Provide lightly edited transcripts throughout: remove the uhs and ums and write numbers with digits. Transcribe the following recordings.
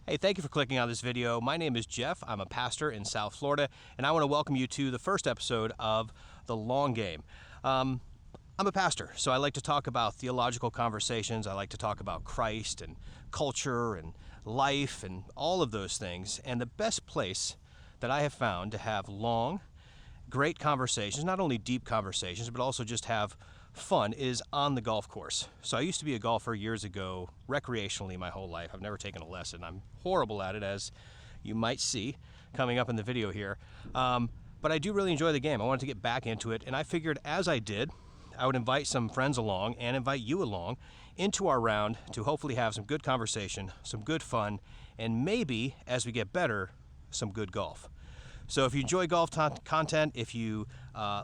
Hey, thank you for clicking on this video. My name is Jeff. I'm a pastor in South Florida, and I want to welcome you to the first episode of The Long Game. I'm a pastor, so I like to talk about theological conversations. I like to talk about Christ and culture and life and all of those things. And the best place that I have found to have long, great conversations, not only deep conversations, but also just have fun, is on the golf course. So I used to be a golfer years ago, recreationally my whole life. I've never taken a lesson. I'm horrible at it, as you might see coming up in the video here. But I do really enjoy the game. I wanted to get back into it, and I figured as I did, I would invite some friends along and invite you along into our round to hopefully have some good conversation, some good fun, and maybe, as we get better, some good golf. So if you enjoy golf content, if you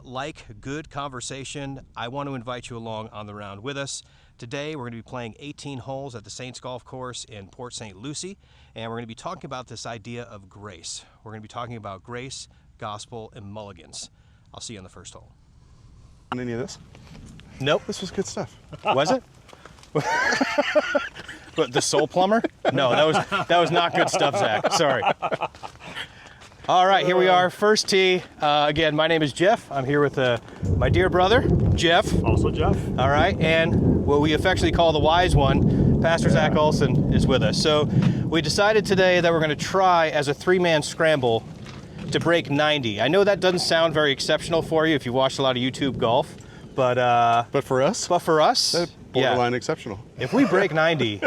like good conversation, I want to invite you along on the round with us. Today we're going to be playing 18 holes at the Saints Golf Course in Port St. Lucie, and we're going to be talking about this idea of grace. We're going to be talking about grace, gospel, and mulligans. I'll see you on the first hole. On any of this? Nope. This was good stuff. Was it? What, the Soul Plumber? No, that was not good stuff, Zach. Sorry. All right, here we are, first tee. Again, my name is Jeff. I'm here with my dear brother, Jeff. Also Jeff. All right, and what we affectionately call the wise one, Pastor Zach Olson, is with us. So we decided today that we're going to try as a three-man scramble to break 90. I know that doesn't sound very exceptional for you if you watched a lot of YouTube golf, but for us, that's borderline exceptional. If we break 90,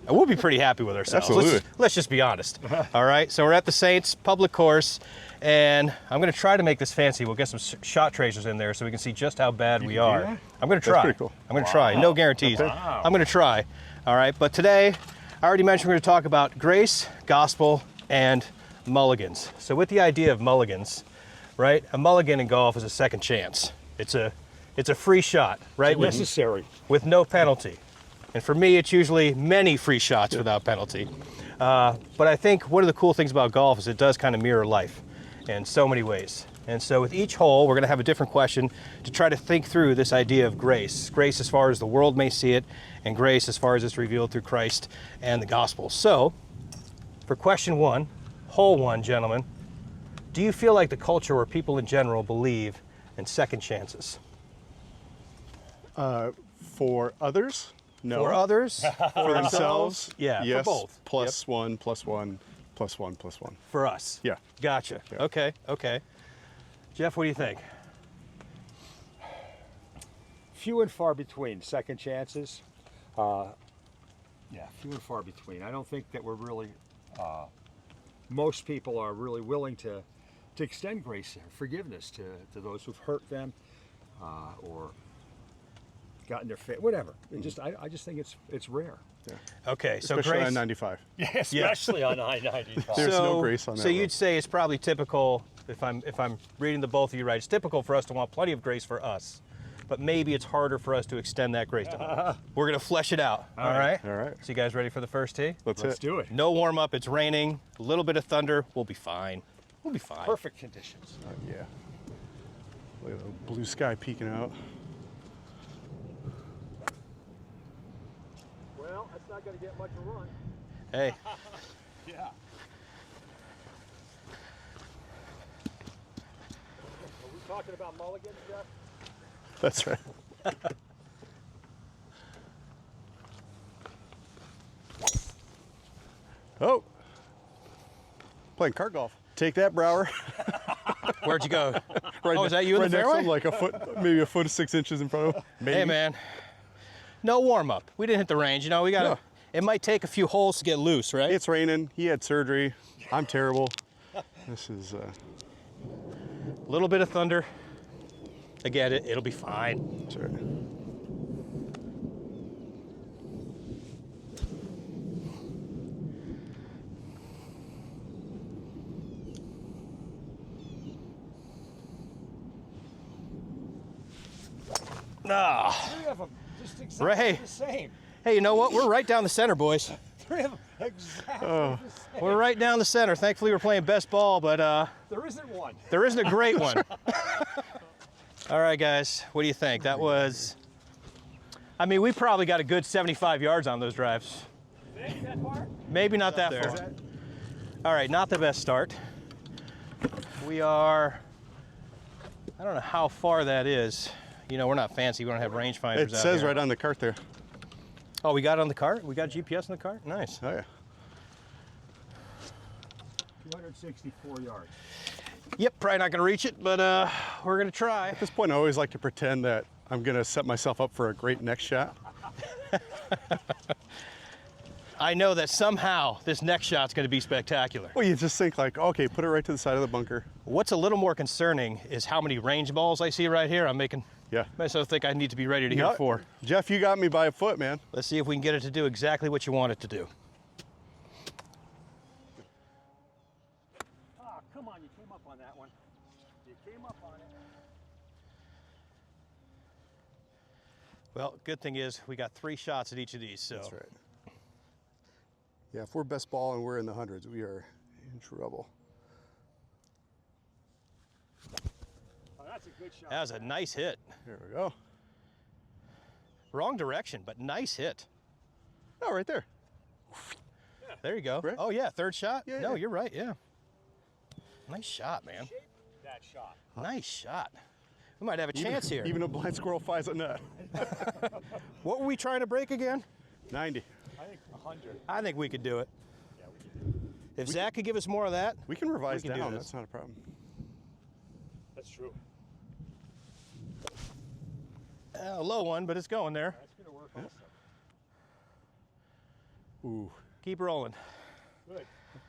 we'll be pretty happy with ourselves. Absolutely. Let's just be honest. All right, so we're at the Saints public course, and I'm going to try to make this fancy. We'll get some shot tracers in there so we can see just how bad we are. I'm going to try. That's pretty cool. I'm going to try. No guarantees. Wow. I'm going to try. All right, but today, I already mentioned we're going to talk about grace, gospel, and mulligans. So with the idea of mulligans, right? A mulligan in golf is a second chance. It's a free shot, right? It's necessary. With no penalty. And for me, it's usually many free shots without penalty. But I think one of the cool things about golf is it does kind of mirror life in so many ways. And so with each hole, we're going to have a different question to try to think through this idea of grace. Grace as far as the world may see it, and grace as far as it's revealed through Christ and the gospel. So, for question one, hole one, gentlemen, do you feel like the culture or people in general believe in second chances? For others, no. For others? For themselves, yeah. yes. For both. Plus one, plus one, plus one, plus one. For us? Yeah. Gotcha. Yeah. Okay. Jeff, what do you think? Few and far between second chances. Few and far between. I don't think that we're really, most people are really willing to extend grace and forgiveness to those who've hurt them or gotten their face, whatever. I just think it's rare. Yeah. Okay, so especially grace on 95. Yeah, especially on I-95. There's no grace on that. So road. you'd say it's probably typical, if I'm reading the both of you right, it's typical for us to want plenty of grace for us, but maybe it's harder for us to extend that grace to others. We're gonna flesh it out. All right. All right. So you guys ready for the first tee? Let's do it. No warm up. It's raining. A little bit of thunder. We'll be fine. We'll be fine. Perfect conditions. Yeah. Look at the blue sky peeking out. Well, that's not going to get much of a run. Hey. Yeah. Are we talking about mulligans, Jeff? That's right. Oh. Playing cart golf. Take that, Brower. Where'd you go? Right Oh, is that you in right the next fairway? to him, like a foot, maybe a foot to 6 inches in front of him. Maybe. Hey, man. No warm up. We didn't hit the range. You know, we got to. No. It might take a few holes to get loose, right? It's raining. He had surgery. I'm terrible. This is. A little bit of thunder. Again, it'll be fine. That's right. Ah. Three of them, just exactly Right. the same. Hey, you know what? We're right down the center, boys. Three of them, exactly the same. We're right down the center. Thankfully, we're playing best ball, but There isn't one. there isn't a great one. All right, guys, what do you think? That was, I mean, we probably got a good 75 yards on those drives. Think that far? Maybe not that far. All right, not the best start. We are, I don't know how far that is. You know, we're not fancy. We don't have rangefinders out It says here. right on the cart there. Oh, we got it on the cart? We got GPS on the cart? Nice. Oh, yeah. 264 yards. Yep, probably not going to reach it, but we're going to try. At this point, I always like to pretend that I'm going to set myself up for a great next shot. I know that somehow this next shot's going to be spectacular. Well, you just think like, okay, put it right to the side of the bunker. What's a little more concerning is how many range balls I see right here. I'm making Yeah. myself think I need to be ready to You hit know, 4. Jeff, you got me by a foot, man. Let's see if we can get it to do exactly what you want it to do. Oh, come on, you came up on that one. You came up on it. Well, good thing is we got 3 shots at each of these, so. That's right. Yeah, if we're best ball and we're in the hundreds, we are in trouble. Oh, that's a good shot. That was a nice hit. Here we go. Wrong direction, but nice hit. Oh, right there. There you go. Right? Oh, yeah, 3rd shot? Yeah, No, yeah. you're right, yeah. Nice shot, man. That shot. Nice shot. We might have a chance here. Even a blind squirrel flies a nut. What were we trying to break again? 90. I think 100. I think we could do it. Yeah, we can do it. If Zach could give us more of that, We can revise We can do down. this. That's not a problem. That's true. a low one, but it's going there. That's going to work also. Ooh, Keep rolling. Good.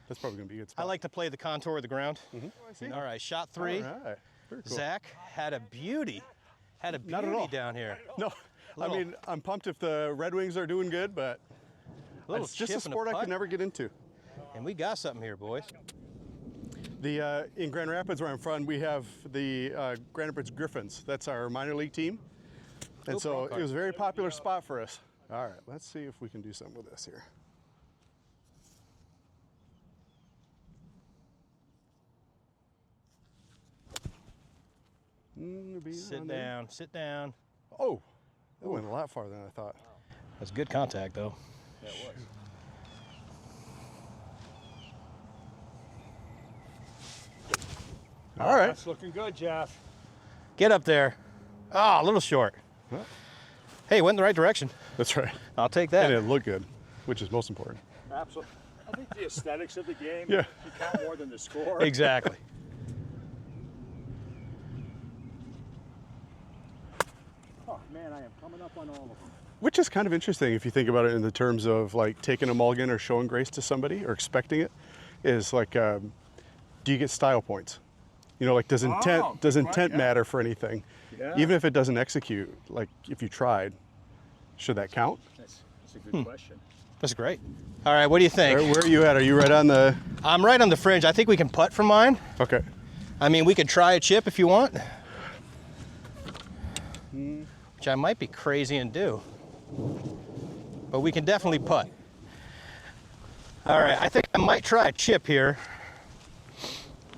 that's probably going to be a good I spot. like to play the contour of the ground. Oh, I see. All right, shot 3. All right. Very cool. Zach had a beauty. Had a Not at all. beauty down here. No, Little- I mean, I'm pumped if the Red Wings are doing good, but Little it's just chip a and sport I putt. could never get into. And we got something here, boys. The in Grand Rapids, where I'm from, we have the Grand Rapids Griffins. That's our minor league team, and Oops, so wrong it card. was a very popular spot for us. All right, let's see if we can do something with this here. Sit down, sit down. Oh, that went a lot farther than I thought. That's good contact, though. Yeah, it was. All right. That's looking good, Jeff. Get up there. Ah, a little short. Well. Hey, went in the right direction. That's right. I'll take And that. it looked good, which is most important. Absolutely. I think the aesthetics of the game, Yeah. you count more than the score. Exactly. Oh, man, I am coming up on all of them. Which is kind of interesting if you think about it in the terms of like taking a mulligan or showing grace to somebody or expecting it. Is like, do you get style points? You know, like does intent Oh, does right, intent yeah. matter for anything? Yeah. Even if it doesn't execute, like if you tried, should that count? That's a good question. That's great. All right, what do you think? Where are you at? Are you right on the? I'm right on the fringe. I think we can putt from mine. Okay. I mean, we could try a chip if you want. Which I might be crazy and do. But we can definitely putt. All right, I think I might try a chip here.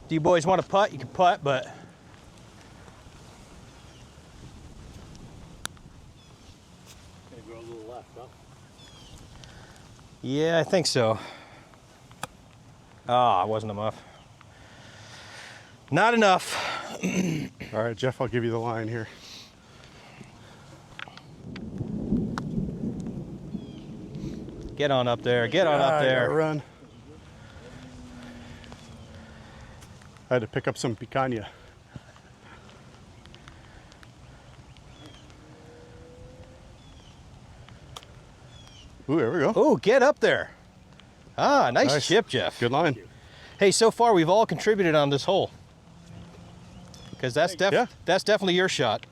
Do you boys want to putt? You can putt, but Gonna go a little left, huh? yeah, I think so. Ah, it wasn't enough. Not enough. All right, Jeff, I'll give you the line here. Get on up there. Get on up I gotta there. Run. I had to pick up some picanha. Ooh, there we go. Oh, get up there. Ah, nice chip, Jeff. Good line. Hey, so far we've all contributed on this hole. Because that's Yeah. that's definitely your shot.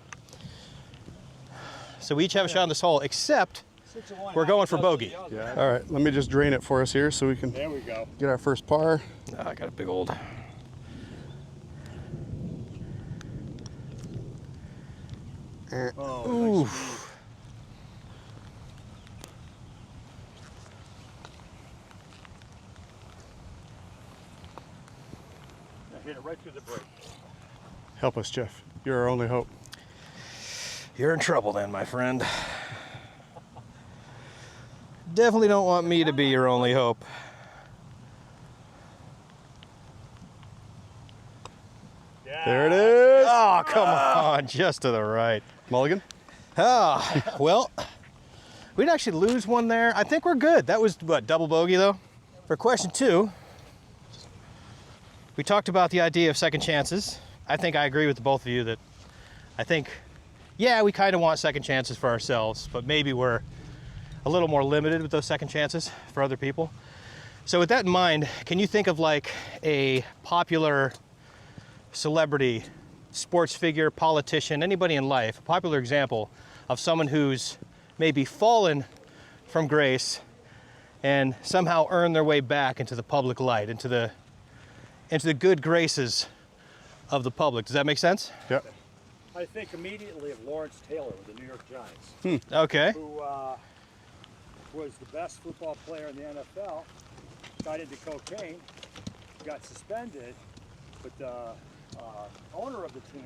So we each have a shot on this hole, except 6 of one, We're half going a for dozen of bogey. the other. Yeah. All right, let me just drain it for us here so we can There we go. get our first par. oh, I got a big old. Oh, Ooh. nice. I hit it right through the break. Help us, Jeff. You're our only hope. You're in trouble then, my friend. definitely don't want me to be your only hope. Yeah. There it is. Oh, come on, just to the right. Mulligan. Oh, well, we'd actually lose one there. I think we're good. That was, what, double bogey, though? For question 2, we talked about the idea of second chances. I think I agree with the both of you that I think, yeah, we kind of want second chances for ourselves, but maybe we're a little more limited with those second chances for other people. So with that in mind, can you think of like a popular celebrity, sports figure, politician, anybody in life, a popular example of someone who's maybe fallen from grace and somehow earned their way back into the public light, into the good graces of the public? Does that make sense? Yep. I think immediately of Lawrence Taylor with the New York Giants, Okay. who was the best football player in the NFL, got into cocaine, got suspended, but the owner of the team,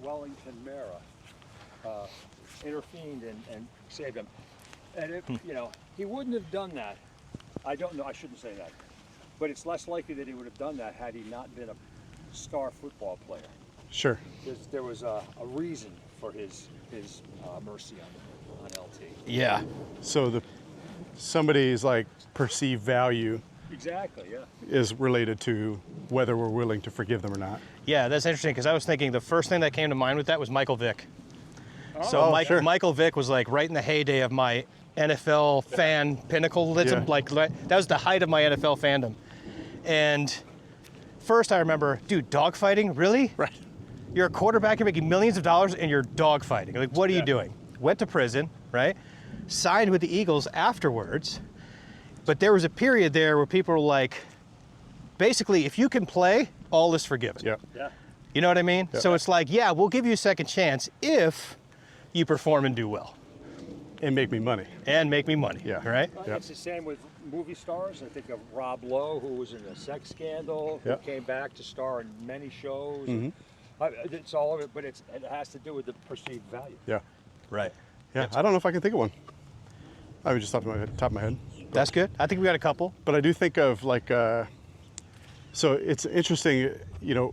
Wellington Mara, intervened and saved him. And if, you know, he wouldn't have done that. I don't know, I shouldn't say that. But it's less likely that he would have done that had he not been a star football player. Sure. There was a reason for his mercy on LT. Yeah. So somebody's like perceived value Exactly, yeah. is related to whether we're willing to forgive them or not. Yeah, that's interesting because I was thinking the first thing that came to mind with that was Michael Vick. Oh, sure. Michael Vick was like right in the heyday of my NFL fan pinnacle. Yeah. Like that was the height of my NFL fandom. And first I remember, dude, dogfighting? Really? Right. You're a quarterback, you're making millions of dollars, and you're dogfighting. Like, what are you doing? Went to prison, right? Signed with the Eagles afterwards. But there was a period there where people were like, basically, if you can play, all is forgiven. Yep. Yeah. You know what I mean? Yeah. So it's like, yeah, we'll give you a second chance if you perform and do well. And make me money. And make me money, Yeah. right? Yep. It's the same with movie stars. I think of Rob Lowe, who was in a sex scandal, who Yep. came back to star in many shows. Mhm. It's all of it, but it has to do with the perceived value. Yeah. Right. Yeah. I don't know if I can think of one. I was just off the top of my head. That's good. I think we got a couple. But I do think of like, so it's interesting, you know,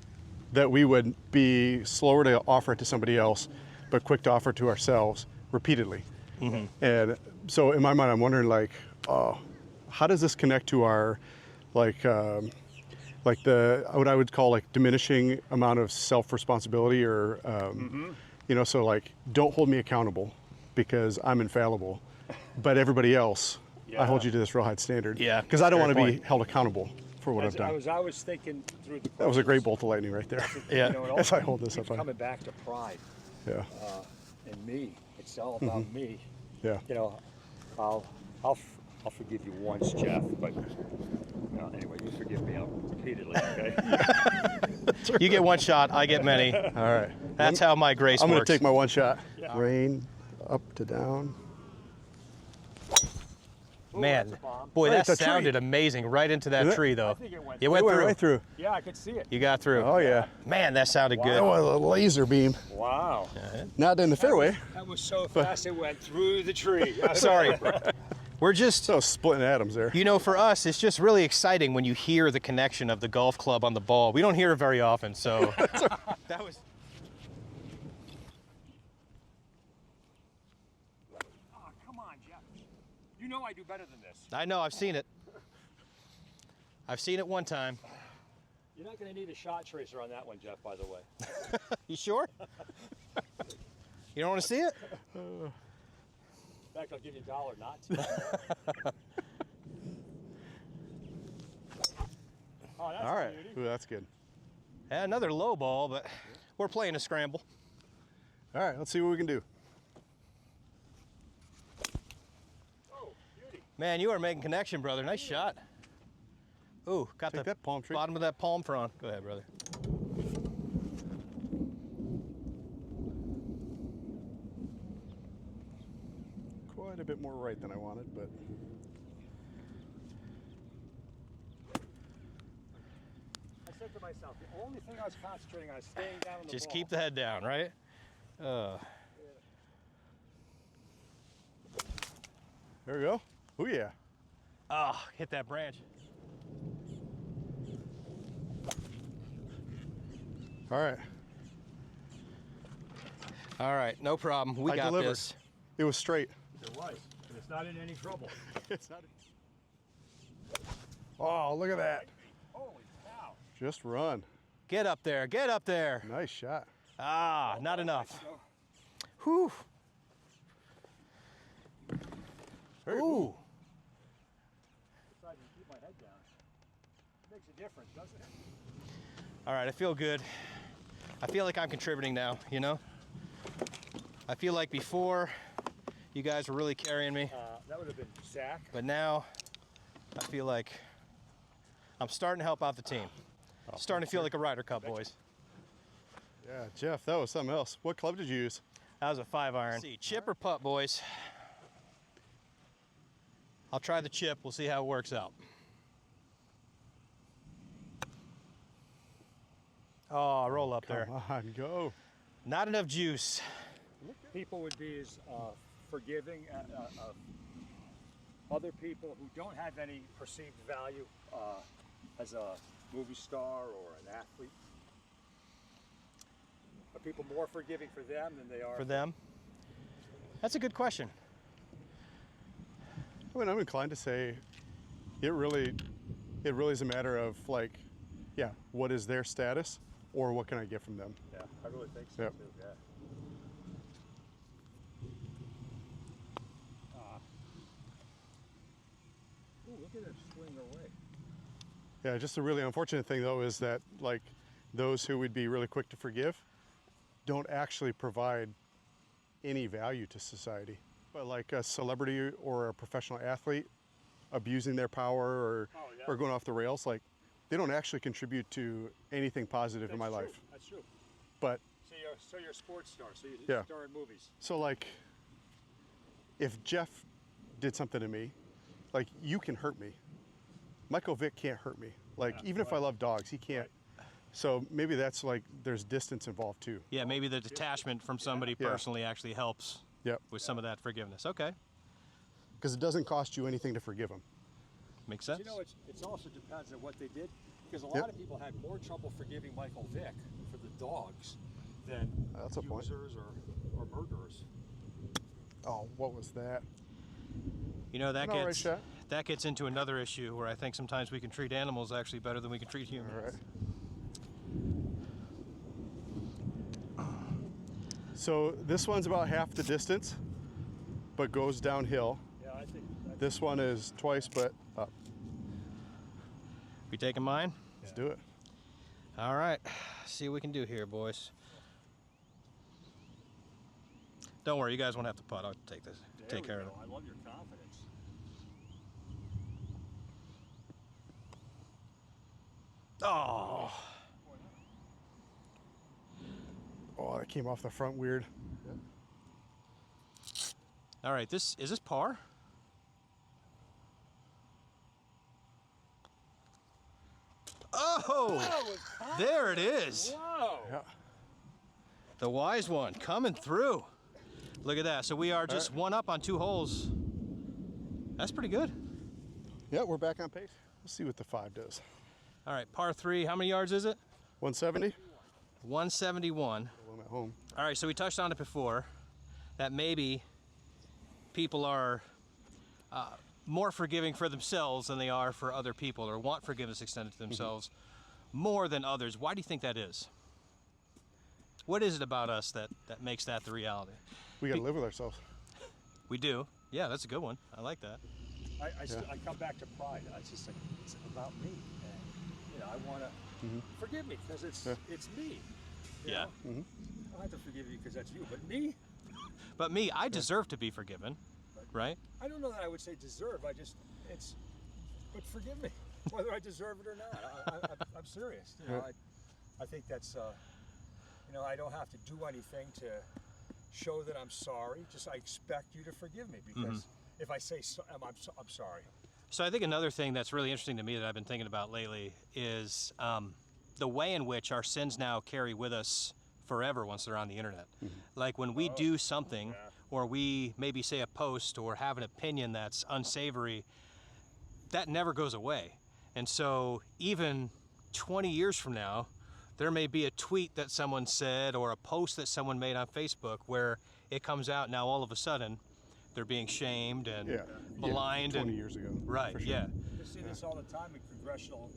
that we would be slower to offer it to somebody else, but quick to offer it to ourselves repeatedly. Mm-hmm. And so in my mind, I'm wondering like, how does this connect to our, like the, what I would call like diminishing amount of self-responsibility or, you know, so like, don't hold me accountable because I'm infallible, but everybody else, I hold you to this real high standard. Yeah, Because I don't fair want to be point. held accountable for what I've I done. was thinking through the. That was a great questions, bolt of lightning right there. Yeah. You know, it all As I hold this keeps up, coming back to pride Yeah, and me. It's all about me. yeah. You know, I'll forgive you once, Jeff, but anyway, you forgive me repeatedly, okay? You get one shot, I get many. All right. That's how my grace I'm going to works. take my one shot. Yeah. Rain up to down. Ooh, Man, that's a bomb. boy, Right, that the tree. sounded amazing right into that Did it? tree, though. I think it went You through. went It went through. right through. Yeah, I could see it. You got through. Oh yeah. Man, that sounded That good. was a laser beam. Wow. Not in the fairway. That was so fast it went through the tree. Sorry. We're just, So splitting atoms there. you know, for us, it's just really exciting when you hear the connection of the golf club on the ball. We don't hear it very often, so that was. Oh, come on, Jeff. You know I do better than this. I know, I've seen it. I've seen it one time. You're not going to need a shot tracer on that one, Jeff, by the way. You sure? You don't want to see it? In fact, I'll give you $1 not to. Oh, that's All a right. beauty. Ooh, that's good. Another low ball, but we're playing a scramble. All right. Let's see what we can do. Oh, beauty. Man, you are making connection, brother. Nice shot. Ooh, got Take the that palm tree. bottom of that palm frond. Go ahead, brother. Quite a bit more right than I wanted, but I said to myself, the only thing I was concentrating on is staying down on the Just ball. keep the head down, right? there we go. Oh yeah. Oh, hit that branch. All right. All right, no problem. We I got delivered. this. It was straight. It was. And it's not in any trouble. It's not. Oh, look at that. Holy cow. Just run. Get up there. Get up there. Nice shot. Ah, not enough. So, Whew. Ooh. decided to keep my head down. It makes a difference, doesn't it? All right, I feel good. I feel like I'm contributing now, you know? I feel like before you guys were really carrying me, That would have been sack. but now I feel like I'm starting to help out the team. Starting to feel like a Ryder Cup, boys. Yeah, Jeff, that was something else. What club did you use? That was a 5-iron. See, chip or putt, boys? I'll try the chip. We'll see how it works out. Oh, roll up there. Come on, go. Not enough juice. People would be as forgiving of other people who don't have any perceived value as a movie star or an athlete. Are people more forgiving for them than they are For them? That's a good question. I mean, I'm inclined to say it really is a matter of like, yeah, what is their status or what can I get from them? Yeah, I really think so Yep. too. Yeah. Ooh, look at it swing away. Yeah, just a really unfortunate thing though is that like those who would be really quick to forgive don't actually provide any value to society. But like a celebrity or a professional athlete abusing their power or going off the rails, like they don't actually contribute to anything positive in my That's true. life. That's true. But So you're a sports star. So you're Yeah. a star in movies. so like if Jeff did something to me, like you can hurt me. Michael Vick can't hurt me. Like Yeah, even if I right. love dogs, he can't. So maybe that's like there's distance involved too. Yeah, maybe the detachment from somebody Yeah. personally actually helps Yep. with some of that forgiveness. Okay, Because it doesn't cost you anything to forgive them. makes But sense. you know, it's also depends on what they did, because a Yep. lot of people had more trouble forgiving Michael Vick for the dogs than That's a point. users or murderers. Oh, what was that? You know, that An all right gets shot. that gets into another issue where I think sometimes we can treat animals actually better than we can treat humans. All right. So this one's about half the distance, but goes downhill. Yeah, I think that's This one is twice, but up. We taking mine? Let's do it. All right. See what we can do here, boys. Don't worry, you guys won't have to putt. I'll take this. there Take we care of go. it. I love your confidence. Oh, Oh, that came off the front weird. all right. Is this par? Oh, there it is. Whoa! Yeah. The wise one coming through. Look at that. So we are just one up on 2 holes. That's pretty good. Yeah, we're back on pace. Let's see what the 5 does. All right, par 3. How many yards is it? 170. 171. I'm at home. All right, so we touched on it before that maybe people are more forgiving for themselves than they are for other people, or want forgiveness extended to themselves more than others. Why do you think that is? What is it about us that makes that the reality? We got to live with ourselves. We do. Yeah, that's a good one. I like that. I come back to pride. It's just like, it's about me. And, you know, I want to forgive me because it's me. you Yeah. know? I don't have to forgive you because that's you, but me, But me, I deserve to be forgiven, right? I don't know that I would say deserve. But forgive me, whether I deserve it or not. I'm serious. You know, I think that's, you know, I don't have to do anything to show that I'm sorry. Just I expect you to forgive me because if I say I'm sorry. So I think another thing that's really interesting to me that I've been thinking about lately is the way in which our sins now carry with us forever once they're on the internet. Like when we do something, or we maybe say a post or have an opinion that's unsavory, that never goes away. And so even 20 years from now, there may be a tweet that someone said or a post that someone made on Facebook where it comes out now all of a sudden they're being shamed and maligned. 20 and years ago. Right, for sure. yeah. You see this all the time in congressional,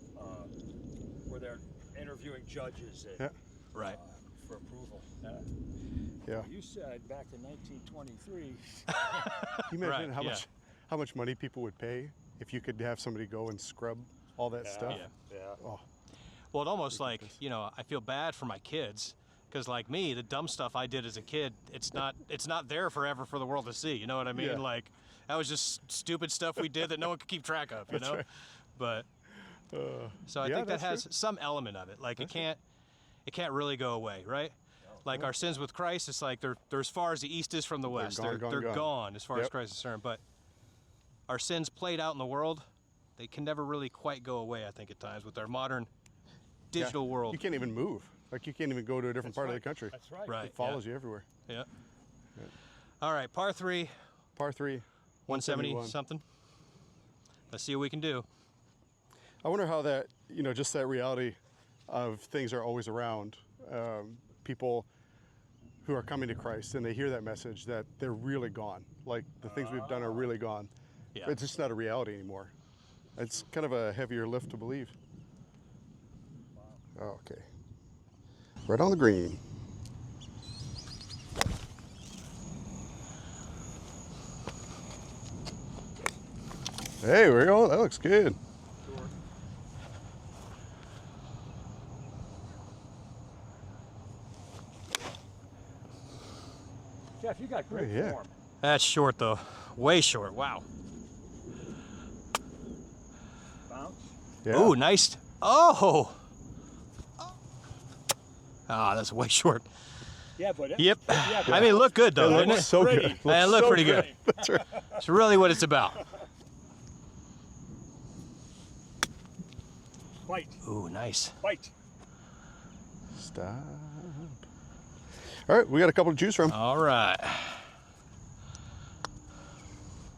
where they're interviewing judges and, Right. for approval. Yeah. You said back in 1923. Can you imagine Right, how much money people would pay if you could have somebody go and scrub all that stuff? Yeah. Oh, Well, it almost like, you know, I feel bad for my kids because like me, the dumb stuff I did as a kid, it's not there forever for the world to see. You know what I mean? Yeah. Like that was just stupid stuff we did that no one could keep track of, you know? right. But so I yeah, think that that's has some element of it. Like it can't really go away, right? Like our sins with Christ, it's like they're as far as the east is from the west. gone, They're gone. gone as far as Yep. Christ is concerned. But our sins played out in the world, they can never really quite go away, I think, at times with our modern digital world. You can't even move. Like you can't even go to a different part of the country. That's right. Right. It follows you everywhere. Yeah. All right, par 3, Par 3, 170 171. something. Let's see what we can do. I wonder how that, just that reality of things are always around. People who are coming to Christ and they hear that message that they're really gone. Like the things we've done are really gone. Yeah. It's just not a reality anymore. It's kind of a heavier lift to believe. Oh, okay. Right on the green. Hey, we're going. That looks good. Jeff, you got great Yeah. form. That's short though. Way short. Wow. Bounce. Yeah. Ooh, nice. Oh. Ah, that's way short. Yeah, but Yep. Yeah, but I mean, it looked good though, It didn't looks it? so good. Pretty. Man, it Looks looked so pretty good. That's right. It's really what it's about. Bite. Ooh, nice. Bite. Stop. All right, we got a couple to choose from. All right.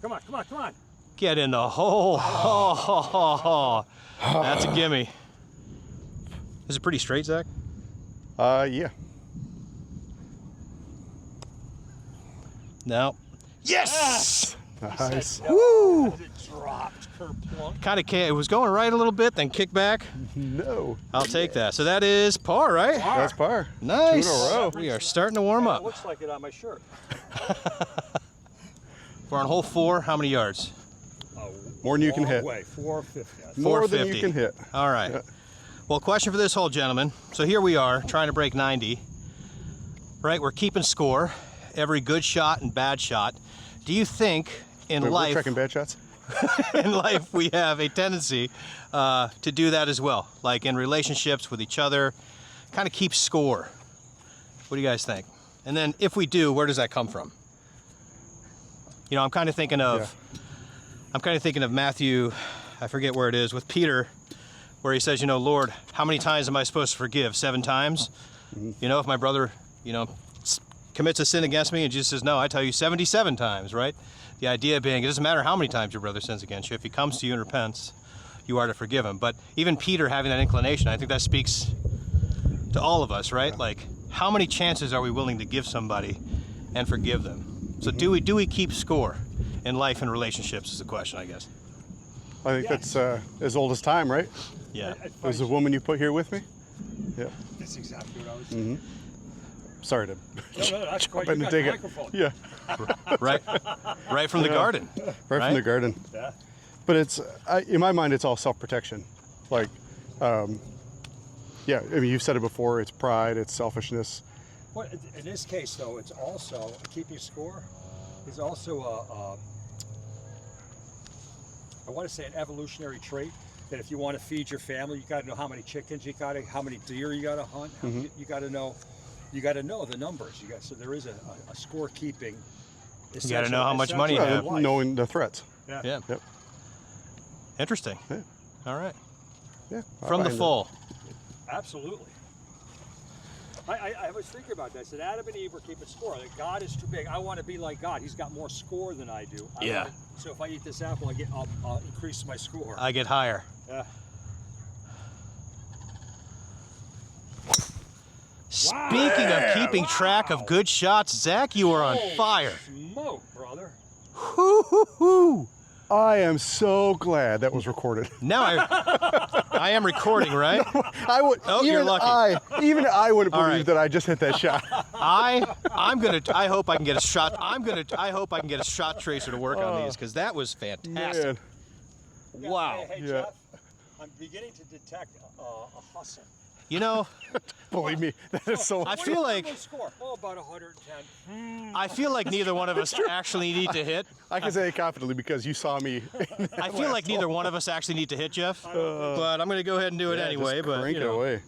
Come on, come on, come on. Get in the hole. Oh, that's a gimme. Is it pretty straight, Zach? Yeah. No. Yes! Nice. Woo! It dropped kerplunk. Kind of it was going right a little bit, then kick back. No. I'll take that. So that is par, right? That's par. Nice. 2 in a row. We are starting to warm It up. looks like it on my shirt. We're on hole 4. How many yards? More than you can Long hit. way. 450. More than 450. you can hit. All right. Yeah. Well, question for this hole, gentlemen. So here we are trying to break 90. Right? We're keeping score. Every good shot and bad shot. Do you think in Wait, we're life checking bad shots? in life we have a tendency to do that as well, like in relationships with each other, kind of keep score? What do you guys think? And then if we do, where does that come from? I'm kind of thinking of Matthew, I forget where it is, with Peter, where he says, Lord, how many times am I supposed to forgive? 7 times? If my brother, commits a sin against me, and Jesus says, no, I tell you 77 times, right? The idea being, it doesn't matter how many times your brother sins against you. If he comes to you and repents, you are to forgive him. But even Peter having that inclination, I think that speaks to all of us, right? Like, how many chances are we willing to give somebody and forgive them? So do we keep score in life and relationships is the question, I guess. I think Yes. that's as old as time, right? Yeah. There's the woman you put here with me. Yeah. That's exactly what I was saying. Sorry to No, that's quite. jump in You and got take the it. microphone. Yeah, Right from the garden. right Right? from the garden. Yeah. But it's in my mind, it's all self-protection. Like, yeah. I mean, you've said it before. It's pride. It's selfishness. Well, in this case, though, it's also keeping score. Is also I want to say an evolutionary trait that if you want to feed your family, you got to know how many chickens you got to, how many deer you got to hunt. You got to know. You got to know the numbers. So there is a scorekeeping. You got to know how much money you have. Knowing the threats. Yeah. Yeah. Yep. Interesting. Yeah. All right. Yeah. I From the find it. full. Absolutely. I was thinking about that. I said Adam and Eve were keeping score. That God is too big. I want to be like God. He's got more score than I do. So if I eat this apple, I'll increase my score. I get higher. Yeah. Speaking of keeping track of good shots, Zach, you are on fire. Smoke, brother. Hoo, hoo, hoo. I am so glad that was recorded. Now I am recording, right? I would. Oh, you're lucky. Even I wouldn't All believe right. that I just hit that shot. I hope I can get a shot. I hope I can get a shot tracer to work on these, because that was fantastic. Man. Wow. Hey, Yeah. Jeff, I'm beginning to detect a hustle. You know, Believe me, that is so. I feel like Score. Oh, about 110. I feel like neither one of us actually need to hit. I can say it confidently because you saw me. I feel like neither one of us actually need to hit, Jeff. But I'm going to go ahead and do it anyway. Just But crank you it know. away.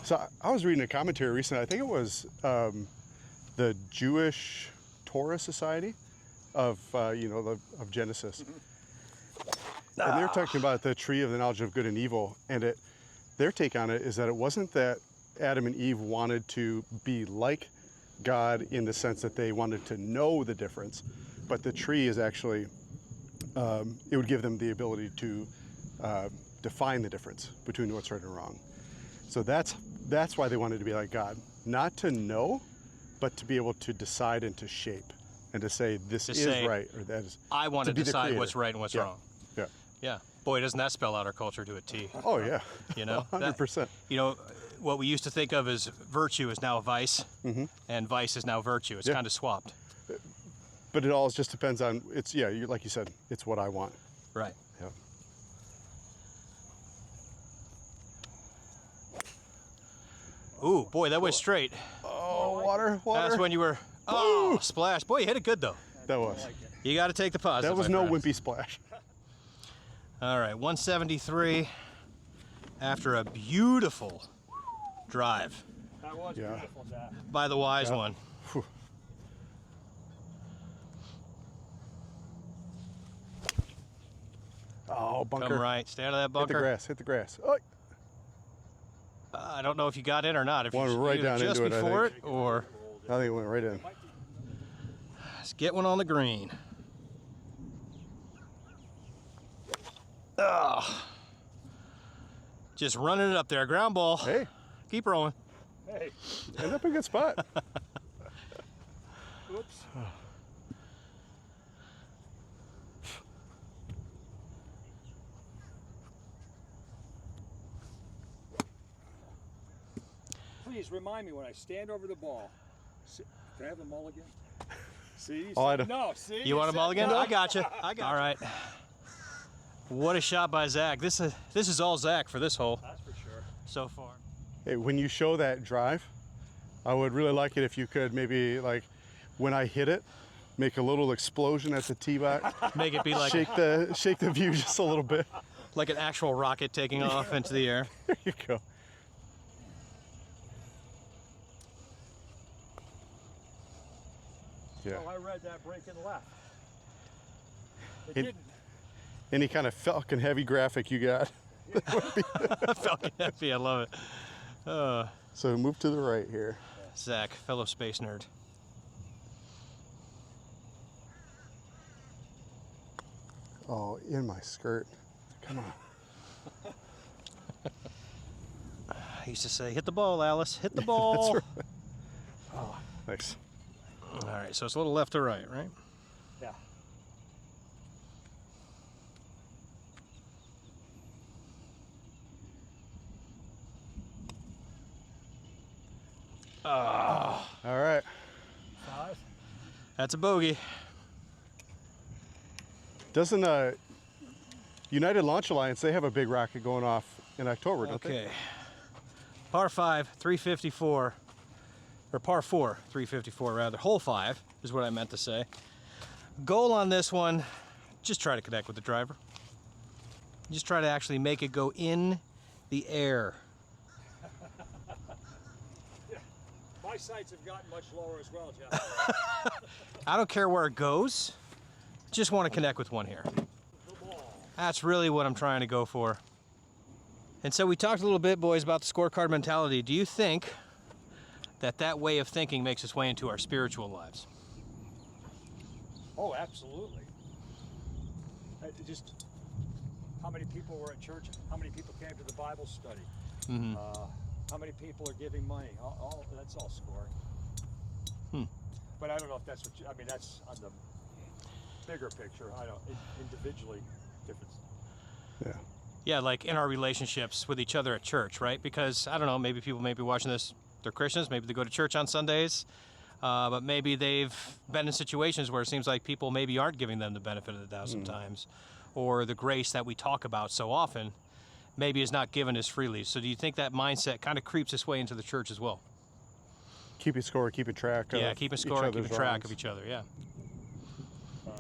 So I was reading a commentary recently. I think it was the Jewish Torah Society of of Genesis, and they're talking about the tree of the knowledge of good and evil. And their take on it is that it wasn't that Adam and Eve wanted to be like God in the sense that they wanted to know the difference, but the tree is actually it would give them the ability to define the difference between what's right and wrong. So that's why they wanted to be like God, not to know, but to be able to decide and to shape, and to say this is right or that is. I want to be the decide what's creator. right and what's Yeah. wrong. Yeah. Yeah. Boy, doesn't that spell out our culture to a T. Oh yeah. You know? 100%. You know, what we used to think of as virtue is now vice, and vice is now virtue. It's Yeah. kind of swapped. But it all just depends on like you said, it's what I want. Right. Yeah. Ooh, boy, that went straight. Oh, water. That's when you were, splash. Boy, you hit it good, though. That was. You got to take the positive. That was my no friend. wimpy splash. All right, 173 after a beautiful drive That was Yeah. beautiful, Zach. by the wise one. Whew. Oh, bunker. Come right, stay out of that Hit the bunker. grass. Hit the grass. Oh, I don't know if you got in or not. If Went you right either down just into it, I before it think. or I think it went right in. let's get one on the green. Oh, just running it up there. Ground ball. Hey, Keep rolling. Hey, ended up in a good spot. oops. Please remind me when I stand over the ball. Can I have a mulligan? See? Oh, I don't- No, see? You want a said mulligan? no. I got you. All right. What a shot by Zach. This is all Zach for this hole That's for sure. so far. Hey, when you show that drive, I would really like it if you could maybe, like, when I hit it, make a little explosion at the tee box. Make it be like shake the view just a little bit. like an actual rocket taking off into the air. There you go. Yeah. Oh, I read that break in left. It It- didn't. Any kind of Falcon heavy graphic you got. Falcon Heavy, I love it. So move to the right here. Zach, fellow space nerd. Oh, in my skirt. Come on. I used to say, hit the ball, Alice. Hit the ball. That's right. Oh, nice. All right, so it's a little left to right, right? Yeah. All right. 5. That's a bogey. Doesn't United Launch Alliance, they have a big rocket going off in October, don't they? Okay. Par 5, 354. Or par 4, 354 rather. Hole 5 is what I meant to say. Goal on this one, just try to connect with the driver. Just try to actually make it go in the air. My sights have gotten much lower as well, Jeff. I don't care where it goes. Just want to connect with one here. That's really what I'm trying to go for. And so we talked a little bit, boys, about the scorecard mentality. Do you think that way of thinking makes its way into our spiritual lives? Oh, absolutely. Just how many people were at church? How many people came to the Bible study? Mm-hmm. How many people are giving money? That's all scoring. But I don't know if that's what I mean, that's on the bigger picture. I don't, individually, different. Yeah. Yeah, like in our relationships with each other at church, right? Because, I don't know, maybe people may be watching this, they're Christians, maybe they go to church on Sundays, but maybe they've been in situations where it seems like people maybe aren't giving them the benefit of the doubt sometimes, or the grace that we talk about so often maybe is not given as freely. So do you think that mindset kind of creeps its way into the church as well? Keeping score, keeping track of Keeping score, each keeping other's track wrongs. of each other,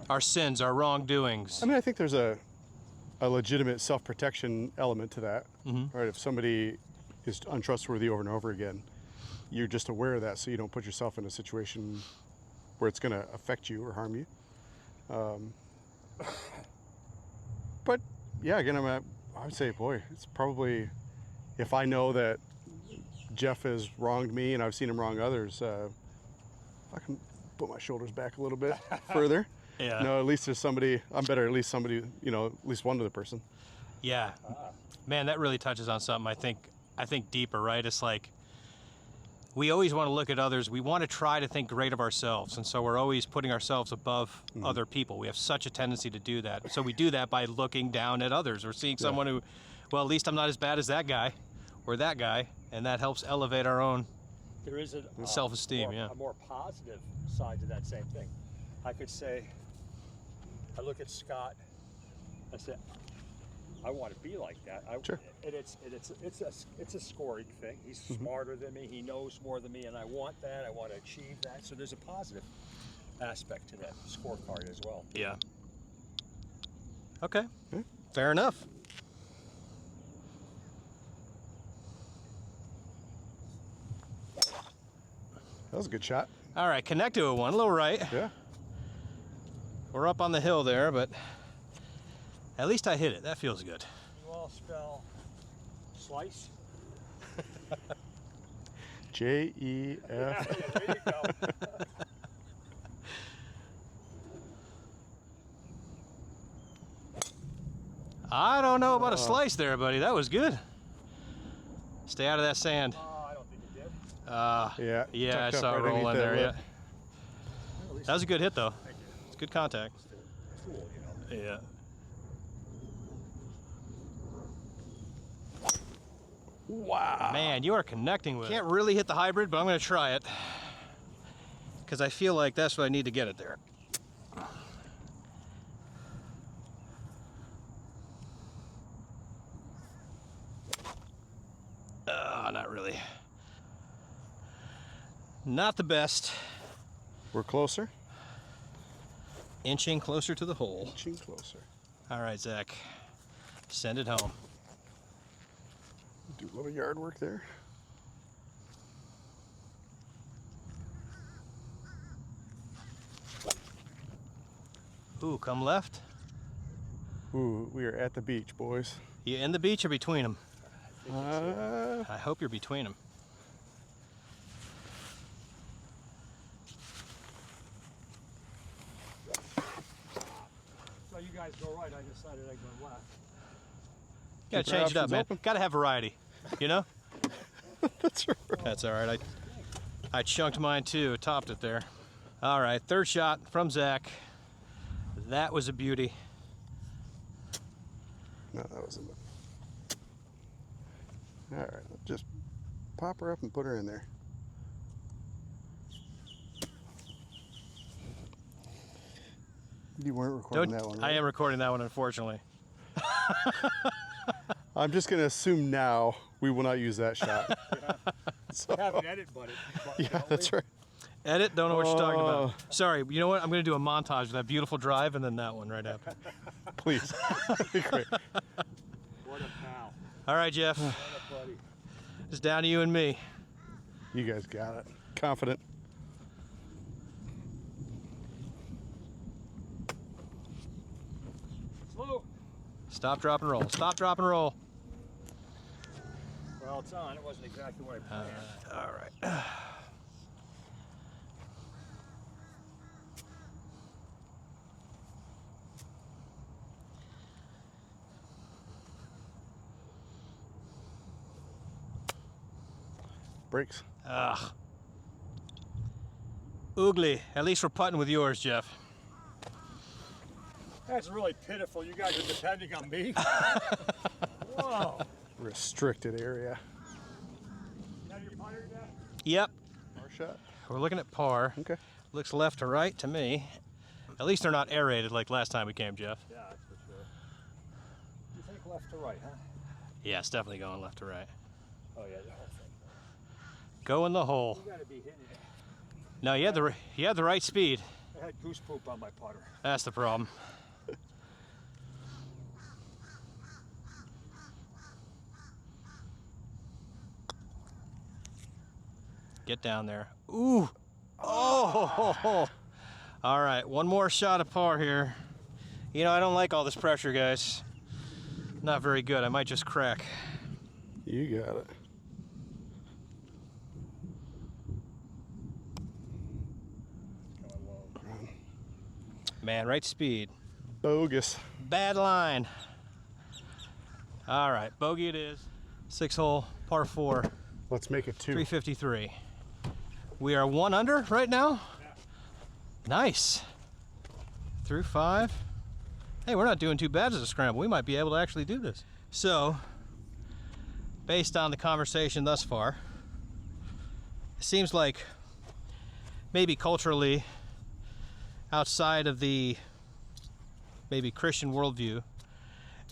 our sins, our wrongdoings. I mean, I think there's a legitimate self-protection element to that. Right? If somebody is untrustworthy over and over again, you're just aware of that so you don't put yourself in a situation where it's going to affect you or harm you. But yeah, again, I would say, boy, it's probably, if I know that Jeff has wronged me and I've seen him wrong others, I can put my shoulders back a little bit further. Yeah. No, at least there's somebody, I'm better, at least somebody, at least one other person. Yeah. Man, that really touches on something I think deeper, right? It's like we always want to look at others. We want to try to think great of ourselves. And so we're always putting ourselves above other people. We have such a tendency to do that. So we do that by looking down at others or seeing someone who, well, at least I'm not as bad as that guy or that guy. And that helps elevate our own There is self-esteem, a more positive side to that same thing. I could say, I look at Scott, I say, I want to be like that. Sure. And it's a scoring thing. He's smarter than me. He knows more than me, and I want that. I want to achieve that. So there's a positive aspect to that scorecard as well. Yeah. Okay. Fair enough. That was a good shot. All right, connect to a one, a little right. Yeah. We're up on the hill there, but at least I hit it. That feels good. You all spell slice? J-E-F. Yeah, there you go. I don't know about a slice there, buddy. That was good. Stay out of that sand. I don't think you did. Yeah. Yeah, I tucked up saw it right rolling underneath there, that yeah. lip. That was a good hit, though. Thank you. It's good contact. Cool, you know. Yeah. Wow. Man, you are connecting with it. Can't really hit the hybrid, but I'm going to try it. Because I feel like that's what I need to get it there. Not really. Not the best. We're closer. Inching closer to the hole. Inching closer. All right, Zach. Send it home. Do a little yard work there. Ooh, come left. Ooh, we are at the beach, boys. You in the beach or between them? Uh, I hope you're between them. So you guys go right, I decided I'd go left. Gotta Keep our change it up, options man. open. Gotta have variety, you know? that's right. That's all right. I chunked mine too, topped it there. All right, third shot from Zach. That was a beauty. No, that wasn't. All right, just pop her up and put her in there. You weren't recording that one, right? I am recording that one, unfortunately. I'm just going to assume now we will not use that shot. Have an edit button. Yeah, that's right. Edit, don't know what you're talking about. Sorry, you know what? I'm going to do a montage of that beautiful drive and then that one right after. Please. That'd be great. What a pal. All right, Jeff. What a buddy. It's down to you and me. You guys got it. Confident. Slow. Stop, drop, and roll. Stop, drop, and roll. Well, it's on. It wasn't exactly what I planned. All right. Breaks. Ugh. Oogly. At least we're putting with yours, Jeff. That's really pitiful. You guys are depending on me. Whoa. Restricted area. You have your putter, Jeff? Yep. Par shot. We're looking at par. Okay. Looks left to right to me. At least they're not aerated like last time we came, Jeff. Yeah, that's for sure. You think left to right, huh? Yeah, it's definitely going left to right. Oh yeah, the whole thing. Go in the hole. You gotta be hitting it. No, you had the right speed. I had goose poop on my putter. That's the problem. Get down there. Ooh. Oh. All right, one more shot of par here. You know, I don't like all this pressure, guys. Not very good. I might just crack. You got it. Going low. Man, right speed. Bogus. Bad line. All right, bogey it is. 6-hole, par 4, Let's make it 2. 353. We are 1 under right now. Yeah. Nice. Through 5. Hey, we're not doing too bad as a scramble. We might be able to actually do this. So, based on the conversation thus far, it seems like maybe culturally, outside of the maybe Christian worldview,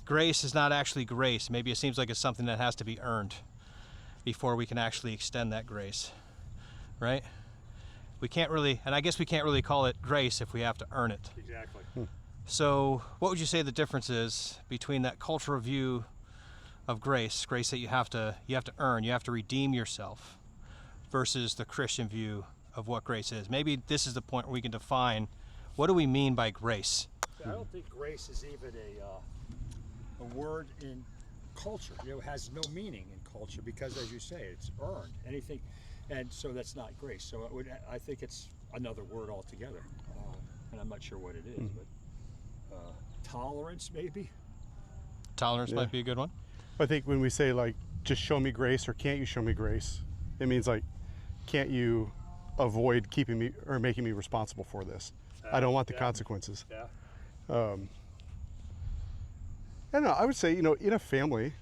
grace is not actually grace. Maybe it seems like it's something that has to be earned before we can actually extend that grace, right? We can't really, and I guess we can't really call it grace if we have to earn it. Exactly. So what would you say the difference is between that cultural view of grace that you have to earn, you have to redeem yourself, versus the Christian view of what grace is? Maybe this is the point where we can define, what do we mean by grace? I don't think grace is even a word in culture. You know, it has no meaning in culture because, as you say, it's earned. Anything, and so that's not grace. So it would, I think it's another word altogether, and I'm not sure what it is, but tolerance maybe. Tolerance Yeah. might be a good one. I think when we say like, just show me grace or can't you show me grace, it means like, can't you avoid keeping me or making me responsible for this? I don't want the Yeah. consequences. Yeah. I don't know. I would say, you know, in a family,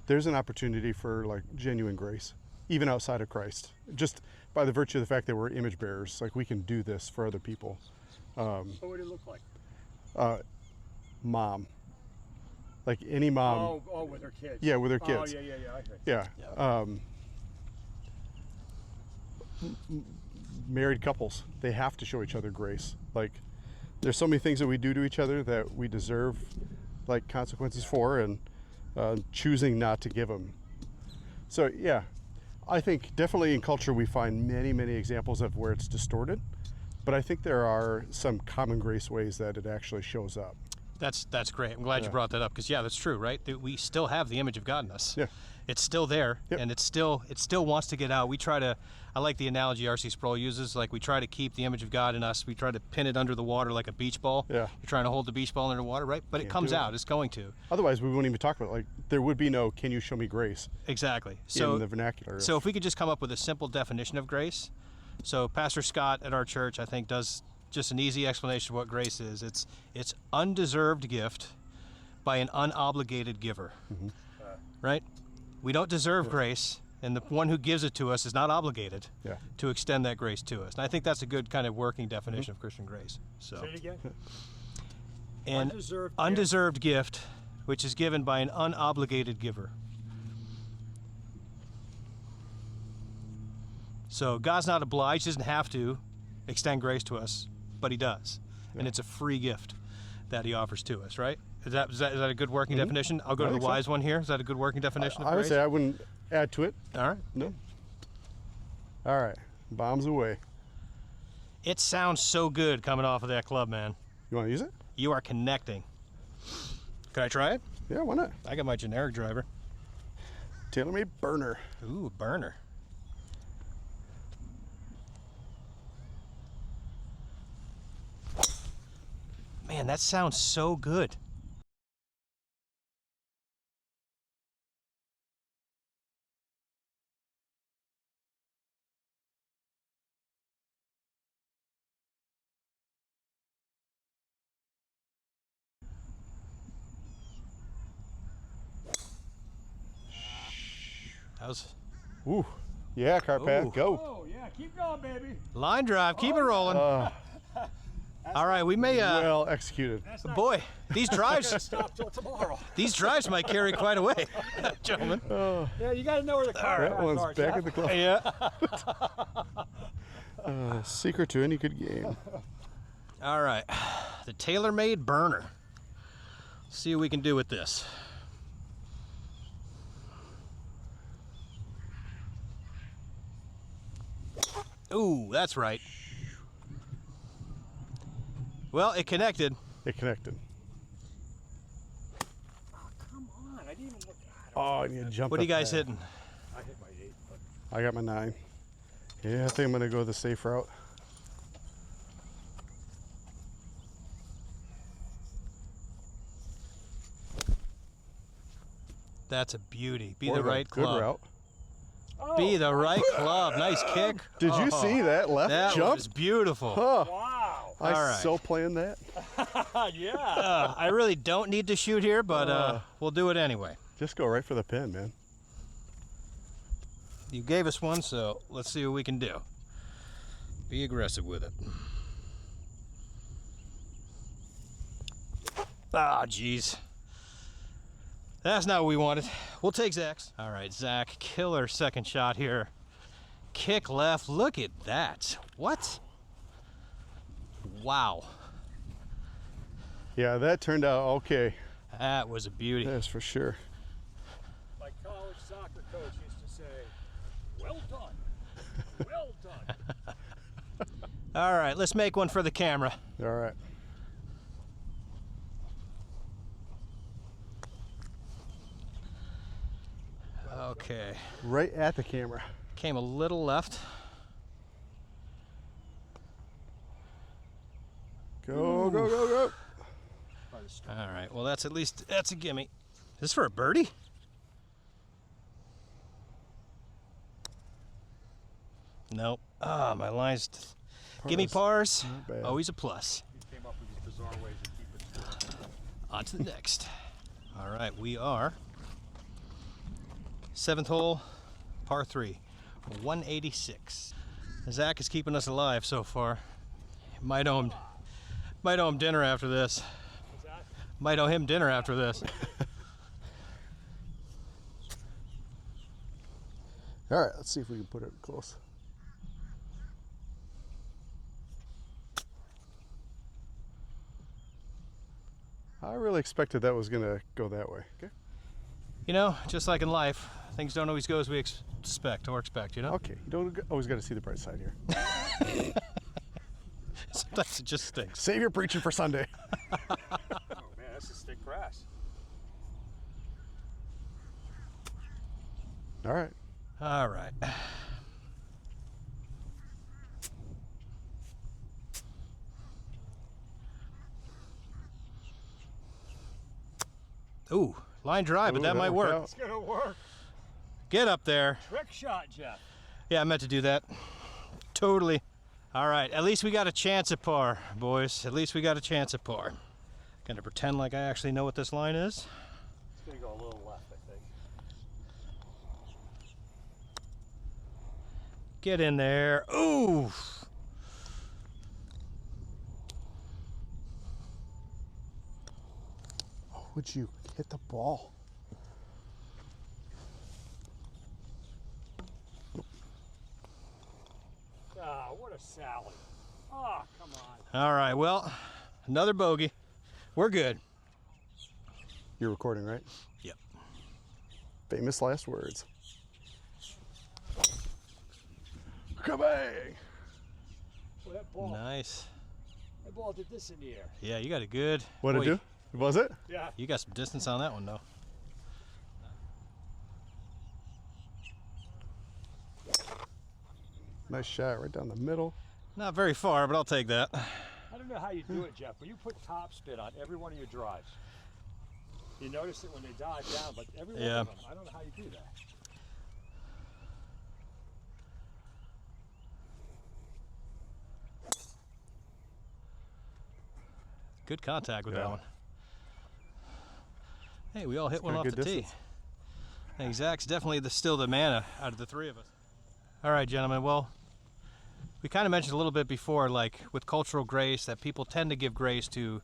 there's an opportunity for like genuine grace, even outside of Christ. Just by the virtue of the fact that we're image bearers, like we can do this for other people. So what did it look like? Mom, like any mom. Oh, with her kids. Yeah, with her kids. Oh, yeah. I heard. Yeah. Married couples, they have to show each other grace. Like, there's so many things that we do to each other that we deserve like consequences for, and choosing not to give them. So yeah, I think definitely in culture we find many examples of where it's distorted, but I think there are some common grace ways that it actually shows up. That's great. I'm glad you Yeah. brought that up, because yeah, that's true, right? That we still have the image of God in us. Yeah. It's still there, Yep. and it still wants to get out. We try to, I like the analogy R.C. Sproul uses, like we try to keep the image of God in us. We try to pin it under the water like a beach ball. Yeah. You're trying to hold the beach ball under the water, right? But it Can't comes do it. out. It's going to. Otherwise, we wouldn't even talk about it. Like, there would be no "Can you show me grace" Exactly. in So the vernacular. So if we could just come up with a simple definition of grace. So Pastor Scott at our church, I think, does just an easy explanation of what grace is. It's undeserved gift by an unobligated giver. Right? We don't deserve grace, and the one who gives it to us is not obligated Yeah. to extend that grace to us. And I think that's a good kind of working definition of Christian grace. So Say it again. an Undeserved gift. undeserved gift, which is given by an unobligated giver. So God's not obliged, doesn't have to extend grace to us, but he does. And it's a free gift that he offers to us, right? Is that a good working definition? I'll go I to the think so. wise one here. Is that a good working definition of I would grace? say I wouldn't add to it. All right. No. All right, bombs away. It sounds so good coming off of that club, man. You want to use it? You are connecting. Can I try it? Yeah, why not? I got my generic driver. TaylorMade burner. Ooh, burner. Man, that sounds so good. That was Ooh. Yeah, Carpath, Ooh. go. Oh, yeah, keep going, baby. line drive. Keep it rolling. All right, we may. Well executed. That's not Boy, these gonna drives. stop till tomorrow. These drives might carry quite a way, gentlemen. Yeah, you got to know where the car That one's are, back Jeff. at the club. Yeah. Secret to any good game. All right, the TaylorMade burner. See what we can do with this. Ooh, that's right. Well, it connected. It connected. Oh, come on. I didn't even look at it. Oh, and you jumped. What are you up guys there. hitting? I hit my 8, but I got my 9. Yeah, I think I'm gonna go the safe route. That's a beauty. Be Boy, the that right good club. route. Be the right club. Nice kick. Did you Oh, see that left That jump? was beautiful. Huh. wow. I All right. so planned that. Yeah. I really don't need to shoot here, but we'll do it anyway. Just go right for the pin, man. You gave us one, so let's see what we can do. Be aggressive with it. Ah, jeez. That's not what we wanted. We'll take Zach's. All right, Zach, killer second shot here. Kick left. Look at that. What? Wow. Yeah, that turned out okay. That was a beauty. That's for sure. My college soccer coach used to say, well done. Well done. All right, let's make one for the camera. All right. Okay. Right at the camera. Came a little left. Go, go, go, go. All right, well, that's a gimme. Is this for a birdie? Nope. Ah, my line's. Gimme pars. Not bad. Always a plus. He came up with these bizarre ways to keep it. On to the next. All right, we are 7th hole, par 3, 186. Zach is keeping us alive so far. Might owe him dinner after this. What's that? Might owe him dinner after this. All right, let's see if we can put it close. I really expected that was gonna go that way. Okay. You know, just like in life, things don't always go as we expect, you know? Okay, you don't always got to see the bright side here. Sometimes it just stinks. Save your preaching for Sunday. Oh, man, that's a stick grass. All right. All right. Ooh, line drive, but Ooh, that might worked work. out. It's going to work. Get up there. Trick shot, Jeff. Yeah, I meant to do that. Totally. All right, at least we got a chance at par, boys. At least we got a chance at par. Gonna pretend like I actually know what this line is. It's going to go a little left, I think. Get in there. Ooh. Oh, would you hit the ball? Ah, what a sally. Oh, come on. All right, well, another bogey. We're good. You're recording, right? Yep. Famous last words. Kabang! Well, Nice. that ball did this in the air. Yeah, you got a good. What'd it Boy, do? Was it? Yeah. You got some distance on that one, though. Nice shot right down the middle. Not very far, but I'll take that. I don't know how you do it, Jeff, but you put top spin on every one of your drives. You notice it when they dive down, but every one of them, I don't know how you do that. Good contact with Yeah. that one. Hey, we all hit It's one got off good the tee. distance. Hey, Zach's definitely still the man out of the three of us. All right, gentlemen. Well, we kind of mentioned a little bit before, like with cultural grace, that people tend to give grace to